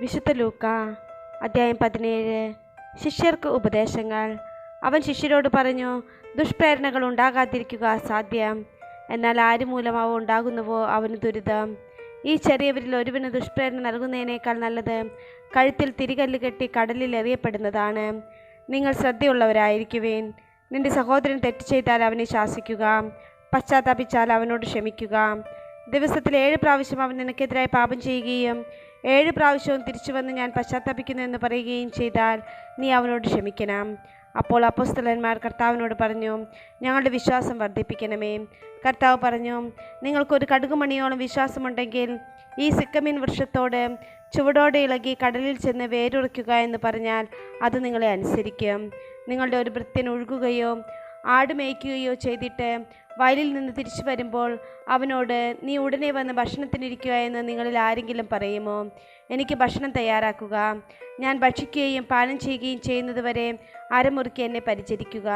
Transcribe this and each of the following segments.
വിശുദ്ധ ലൂക്ക അധ്യായം 17. ശിഷ്യർക്ക് ഉപദേശങ്ങൾ. അവൻ ശിഷ്യരോട് പറഞ്ഞു, ദുഷ്പ്രേരണകൾ ഉണ്ടാകാതിരിക്കുക അസാധ്യം, എന്നാൽ ആര് മൂലം അവ ഉണ്ടാകുന്നുവോ അവന് ദുരിതം. ഈ ചെറിയവരിൽ ഒരുവന് ദുഷ്പ്രേരണ നൽകുന്നതിനേക്കാൾ നല്ലത് കഴുത്തിൽ തിരികല്ല് കെട്ടി കടലിൽ എറിയപ്പെടുന്നതാണ്. നിങ്ങൾ ശ്രദ്ധയുള്ളവരായിരിക്കുവേൻ. നിന്റെ സഹോദരൻ തെറ്റ് ചെയ്താൽ അവനെ ശാസിക്കുക, പശ്ചാത്താപിച്ചാൽ അവനോട് ക്ഷമിക്കുക. ദിവസത്തിൽ 7 പ്രാവശ്യം അവൻ നിനക്കെതിരായി പാപം ചെയ്യുകയും 7 പ്രാവശ്യവും തിരിച്ചു വന്ന് ഞാൻ പശ്ചാത്താപിക്കുന്നു എന്ന് പറയുകയും ചെയ്താൽ നീ അവനോട് ക്ഷമിക്കണം. അപ്പോൾ അപ്പോസ്തലന്മാർ കർത്താവിനോട് പറഞ്ഞു, ഞങ്ങളുടെ വിശ്വാസം വർദ്ധിപ്പിക്കണമേ. കർത്താവ് പറഞ്ഞു, നിങ്ങൾക്കൊരു കടുകുമണിയോളം വിശ്വാസമുണ്ടെങ്കിൽ ഈ സിക്കമീൻ വൃക്ഷത്തോട് ചുവടോടെ ഇളകി കടലിൽ ചെന്ന് വേരുറയ്ക്കുക എന്ന് പറഞ്ഞാൽ അത് നിങ്ങളെ അനുസരിക്കും. നിങ്ങളുടെ ഒരു ഭൃത്യൻ ഒഴുകുകയോ ആട് മേയ്ക്കുകയോ ചെയ്തിട്ട് വയലിൽ നിന്ന് തിരിച്ചു വരുമ്പോൾ അവനോട്, നീ ഉടനെ വന്ന് ഭക്ഷണത്തിനിരിക്കുക എന്ന് നിങ്ങളിൽ ആരെങ്കിലും പറയുമോ? എനിക്ക് ഭക്ഷണം തയ്യാറാക്കുക, ഞാൻ ഭക്ഷിക്കുകയും പാനം ചെയ്യുകയും ചെയ്യുന്നതുവരെ അരമുറുക്കി എന്നെ പരിചരിക്കുക,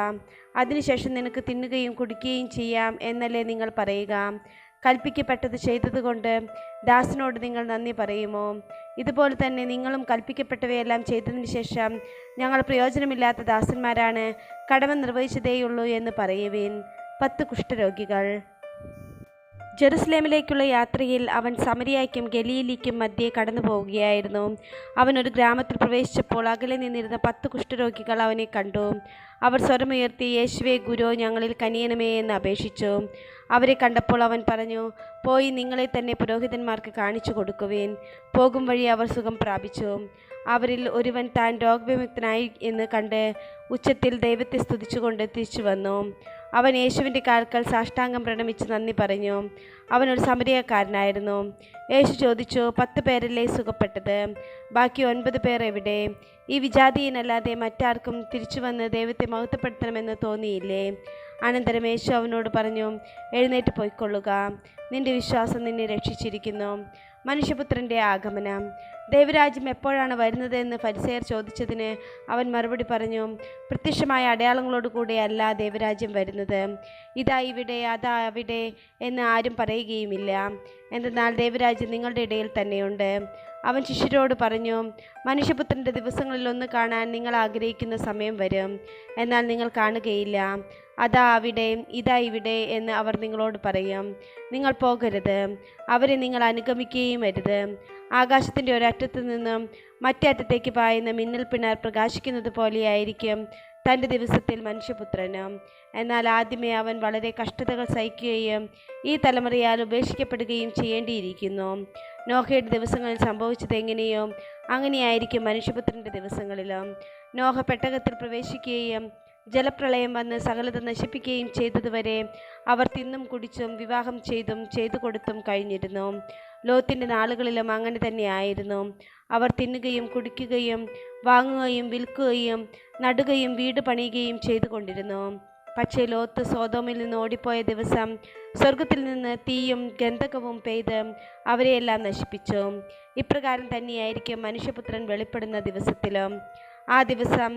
അതിനുശേഷം നിനക്ക് തിന്നുകയും കുടിക്കുകയും ചെയ്യാം എന്നല്ലേ നിങ്ങൾ പറയുക? കൽപ്പിക്കപ്പെട്ടത് ചെയ്തതുകൊണ്ട് ദാസനോട് നിങ്ങൾ നന്ദി പറയുമോ? ഇതുപോലെ തന്നെ നിങ്ങളും കൽപ്പിക്കപ്പെട്ടവയെല്ലാം ചെയ്തതിന് ശേഷം ഞങ്ങൾ പ്രയോജനമില്ലാത്ത ദാസന്മാരാണ്, കടമ നിർവഹിച്ചതേയുള്ളൂ എന്ന് പറയുവിൻ. 10 കുഷ്ഠരോഗികൾ. ജെറുസലേമിലേക്കുള്ള യാത്രയിൽ അവൻ സമരിയായ്ക്കും ഗലീലിക്കും മധ്യേ കടന്നു പോവുകയായിരുന്നു. അവൻ ഒരു ഗ്രാമത്തിൽ പ്രവേശിച്ചപ്പോൾ അകലെ നിന്നിരുന്ന 10 കുഷ്ഠരോഗികൾ അവനെ കണ്ടു. അവർ സ്വരമുയർത്തി, യേശുവേ ഗുരു, ഞങ്ങളിൽ കനിയണമേ എന്ന് അപേക്ഷിച്ചു. അവരെ കണ്ടപ്പോൾ അവൻ പറഞ്ഞു, പോയി നിങ്ങളെ തന്നെ പുരോഹിതന്മാർക്ക് കാണിച്ചു കൊടുക്കുവേൻ. പോകും വഴി അവർ സുഖം പ്രാപിച്ചു. അവരിൽ ഒരുവൻ താൻ രോഗവിമുക്തനായി എന്ന് കണ്ട് ഉച്ചത്തിൽ ദൈവത്തെ സ്തുതിച്ചുകൊണ്ട് തിരിച്ചു വന്നു. അവൻ യേശുവിൻ്റെ കാൽക്കൽ സാഷ്ടാംഗം പ്രണമിച്ച് നന്ദി പറഞ്ഞു. അവനൊരു സമരിയക്കാരനായിരുന്നു. യേശു ചോദിച്ചു, 10 പേരല്ലേ സുഖപ്പെട്ടത്? ബാക്കി 9 പേർ എവിടെ? ഈ വിജാതീയനല്ലാതെ മറ്റാർക്കും തിരിച്ചു വന്ന് ദൈവത്തെ മഹത്വപ്പെടുത്തണമെന്ന് തോന്നിയില്ലേ? അനന്തരം യേശു അവനോട് പറഞ്ഞു, എഴുന്നേറ്റ് പോയിക്കൊള്ളുക, നിന്റെ വിശ്വാസം നിന്നെ രക്ഷിച്ചിരിക്കുന്നു. മനുഷ്യപുത്രൻ്റെ ആഗമനം. ദൈവരാജ്യം എപ്പോഴാണ് വരുന്നത് എന്ന് ഫരിസേയർ ചോദിച്ചതിന് അവൻ മറുപടി പറഞ്ഞു, പ്രത്യക്ഷമായ അടയാളങ്ങളോടുകൂടെയല്ല ദൈവരാജ്യം വരുന്നത്. ഇതാ ഇവിടെ, അതാ അവിടെ എന്ന് ആരും പറയുകയുമില്ല. എന്തെന്നാൽ ദൈവരാജ്യം നിങ്ങളുടെ ഇടയിൽ തന്നെയുണ്ട്. അവൻ ശിഷ്യരോട് പറഞ്ഞു, മനുഷ്യപുത്രൻ്റെ ദിവസങ്ങളിൽ ഒന്ന് കാണാൻ നിങ്ങൾ ആഗ്രഹിക്കുന്ന സമയം വരും, എന്നാൽ നിങ്ങൾ കാണുകയില്ല. അതാ അവിടെ, ഇതാ ഇവിടെ എന്ന് അവർ നിങ്ങളോട് പറയും. നിങ്ങൾ പോകരുത്, അവരെ നിങ്ങൾ അനുഗമിക്കുകയും അരുത്. ആകാശത്തിൻ്റെ ഒരറ്റത്തു നിന്നും മറ്റേ അറ്റത്തേക്ക് പായുന്ന മിന്നൽ പിണർ പ്രകാശിക്കുന്നത് പോലെയായിരിക്കും തൻ്റെ ദിവസത്തിൽ മനുഷ്യപുത്രനും. എന്നാൽ ആദ്യമേ അവൻ വളരെ കഷ്ടതകൾ സഹിക്കുകയും ഈ തലമുറയാൽ ഉപേക്ഷിക്കപ്പെടുകയും ചെയ്യേണ്ടിയിരിക്കുന്നു. നോഹയുടെ ദിവസങ്ങളിൽ സംഭവിച്ചത് എങ്ങനെയോ അങ്ങനെയായിരിക്കും മനുഷ്യപുത്രൻ്റെ ദിവസങ്ങളിലും. നോഹ പെട്ടകത്തിൽ പ്രവേശിക്കുകയും ജലപ്രളയം വന്ന് സകലത നശിപ്പിക്കുകയും ചെയ്തതുവരെ അവർ തിന്നും കുടിച്ചും വിവാഹം ചെയ്തു കൊടുത്തും കഴിഞ്ഞിരുന്നു. ലോത്തിൻ്റെ നാളുകളിലും അങ്ങനെ തന്നെയായിരുന്നു. അവർ തിന്നുകയും കുടിക്കുകയും വാങ്ങുകയും വിൽക്കുകയും നടുകയും വീട് പണിയുകയും ചെയ്തുകൊണ്ടിരുന്നു. പക്ഷേ ലോത്ത് സോതോമിൽ നിന്ന് ഓടിപ്പോയ ദിവസം സ്വർഗത്തിൽ നിന്ന് തീയും ഗന്ധകവും പെയ്ത് അവരെയെല്ലാം നശിപ്പിച്ചു. ഇപ്രകാരം തന്നെയായിരിക്കും മനുഷ്യപുത്രൻ വെളിപ്പെടുന്ന ദിവസത്തിലും. ആ ദിവസം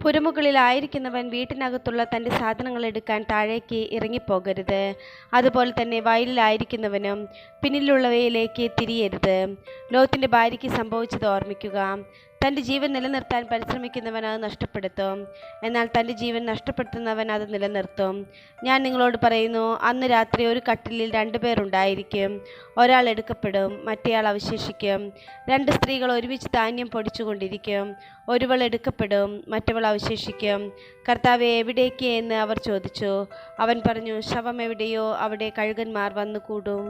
പുരമുകളിലായിരിക്കുന്നവൻ വീട്ടിനകത്തുള്ള തൻ്റെ സാധനങ്ങൾ എടുക്കാൻ താഴേക്ക് ഇറങ്ങിപ്പോകരുത്. അതുപോലെ തന്നെ വയലിലായിരിക്കുന്നവനും പിന്നിലുള്ളവയിലേക്ക് തിരിയരുത്. ലോത്തിൻ്റെ ഭാര്യയ്ക്ക് സംഭവിച്ചത് ഓർമ്മിക്കുക. തൻ്റെ ജീവൻ നിലനിർത്താൻ പരിശ്രമിക്കുന്നവൻ അത് നഷ്ടപ്പെടുത്തും, എന്നാൽ തൻ്റെ ജീവൻ നഷ്ടപ്പെടുത്തുന്നവൻ അത് നിലനിർത്തും. ഞാൻ നിങ്ങളോട് പറയുന്നു, അന്ന് രാത്രി ഒരു കട്ടിലിൽ 2 പേർ ഉണ്ടായിരിക്കും. ഒരാൾ എടുക്കപ്പെടും, മറ്റേയാൾ അവശേഷിക്കും. 2 സ്ത്രീകൾ ഒരുമിച്ച് ധാന്യം പൊടിച്ചുകൊണ്ടിരിക്കും. ഒരുവൾ എടുക്കപ്പെടും, മറ്റവൾ അവശേഷിക്കും. കർത്താവേ, എവിടേക്ക് എന്ന് അവർ ചോദിച്ചു. അവൻ പറഞ്ഞു, ശവം എവിടെയോ അവിടെ കഴുകന്മാർ വന്നുകൂടും.